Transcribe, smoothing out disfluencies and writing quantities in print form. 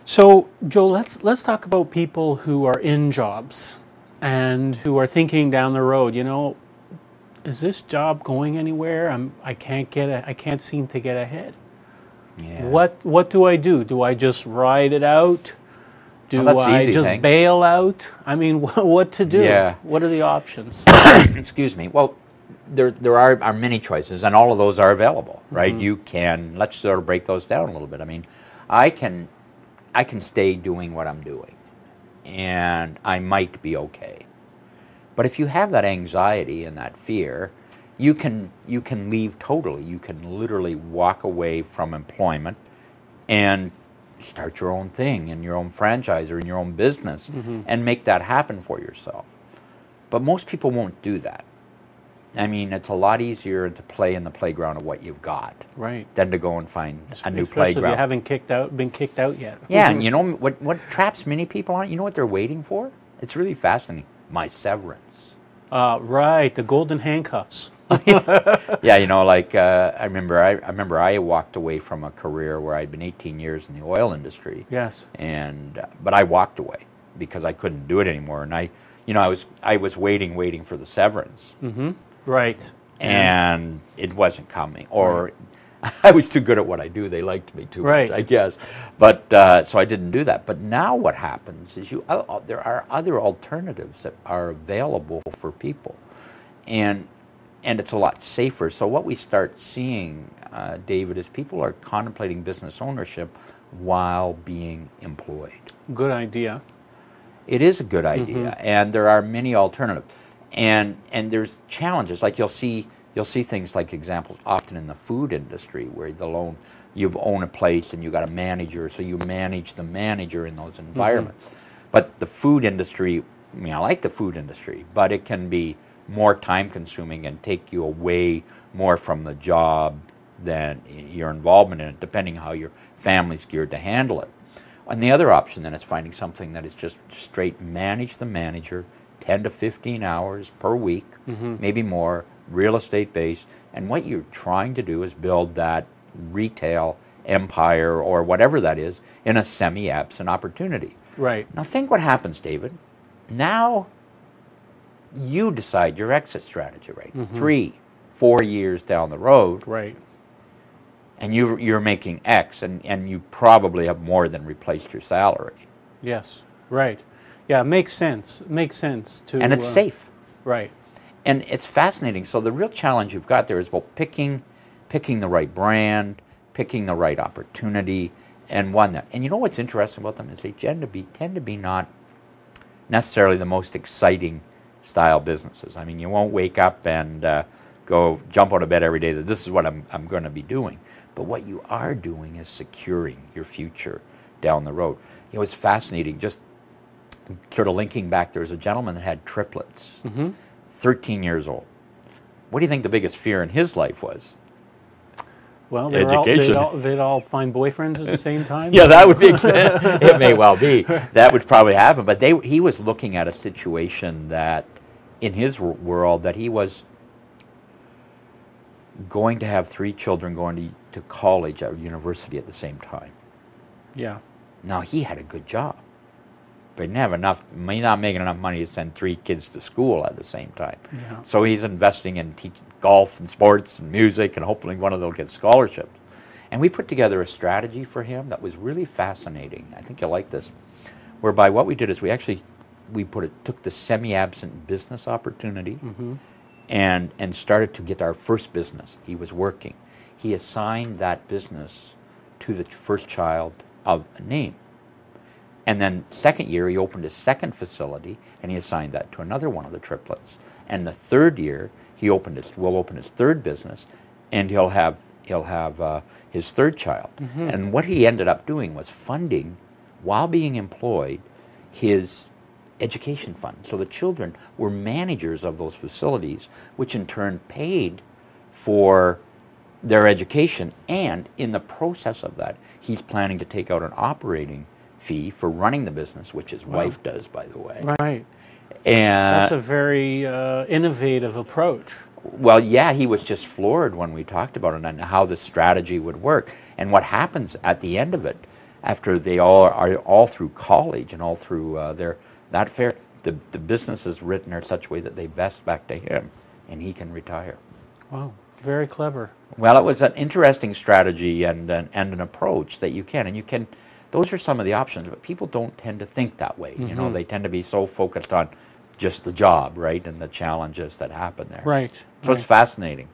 So, Joe, let's talk about people who are in jobs and who are thinking down the road. Is this job going anywhere? I can't seem to get ahead. Yeah. What do I do? Do I just ride it out? Well, Do that's the I easy just thing. bail out? I mean, what to do? Yeah. What are the options? Excuse me. Well, there are many choices, and all of those are available, right? You can, let's sort of break those down a little bit. I mean, I can I can stay doing what I'm doing, and I might be okay. But if you have that anxiety and that fear, you can leave totally. You can literally walk away from employment and start your own thing in your own franchise or in your own business and make that happen for yourself. But most people won't do that. I mean, it's a lot easier to play in the playground of what you've got Right. than to go and find a new Especially if you playground. haven't been kicked out yet. Yeah, and you know what traps many people on it? You know what they're waiting for? It's really fascinating. My severance. Right. The golden handcuffs. Yeah, like I remember I walked away from a career where I'd been 18 years in the oil industry, Yes. and but I walked away because I couldn't do it anymore, and I was waiting for the severance, Right. and it wasn't coming, or I was too good at what I do. They liked me too Right. much, I guess. But so I didn't do that. But now what happens is there are other alternatives that are available for people, and it's a lot safer. So what we start seeing, David, is people are contemplating business ownership while being employed. Good idea. It is a good idea, and there are many alternatives, and there's challenges. Like you'll see things like examples often in the food industry where you own a place and you got a manager, so you manage the manager in those environments. But the food industry, I mean, I like the food industry, but it can be more time consuming and take you away more from the job than your involvement in it, depending how your family's geared to handle it. And the other option then is finding something that is just straight manage the manager, 10 to 15 hours per week, maybe more, real estate based. And what you're trying to do is build that retail empire or whatever that is in a semi-absent opportunity. Right. Now think what happens, David. Now you decide your exit strategy, right? 3, 4 years down the road, Right. and you're making X, and you probably have more than replaced your salary. Yes. Right. Yeah. Makes sense. Makes sense to. And it's safe. Right. And it's fascinating. So the real challenge you've got there is, well, picking the right brand, picking the right opportunity, and one that. And you know what's interesting about them is they tend to be not necessarily the most exciting style businesses. I mean, you won't wake up and go jump out of bed every day that this is what I'm going to be doing. But what you are doing is securing your future down the road. It's fascinating. Just sort of linking back, there was a gentleman that had triplets, 13 years old. What do you think the biggest fear in his life was? Well, Education. they'd all find boyfriends at the same time. Yeah, that would be. It may well be. That would probably happen. But he was looking at a situation that, in his world, that he was going to have 3 children going to college or university at the same time. Yeah. Now he had a good job, but he didn't have enough. He's not making enough money to send 3 kids to school at the same time. Yeah. So he's investing in teaching golf and sports and music, and hopefully one of them will get scholarships. And we put together a strategy for him that was really fascinating. I think you'll like this. Whereby what we did is took the semi-absent business opportunity and started to get our first business. He was working. He assigned that business to the first child of a name. And then second year, he opened his second facility, and he assigned that to another one of the triplets. And the third year, will open his third business, and he'll have his third child. And what he ended up doing was funding, while being employed, his education fund. So the children were managers of those facilities, which in turn paid for their education. And in the process of that, he's planning to take out an operating fee for running the business, which his wife does, by the way. Right. And That's a very innovative approach. well, yeah, he was just floored when we talked about it and how the strategy would work. And what happens at the end of it, after they all through college and all through that fair, the business is written in such a way that they vest back to him, and he can retire. Wow, very clever. Well, it was an interesting strategy and an approach that you can. Those are some of the options, but people don't tend to think that way. You know, they tend to be so focused on just the job, right, and the challenges that happen there. Right. So it's fascinating.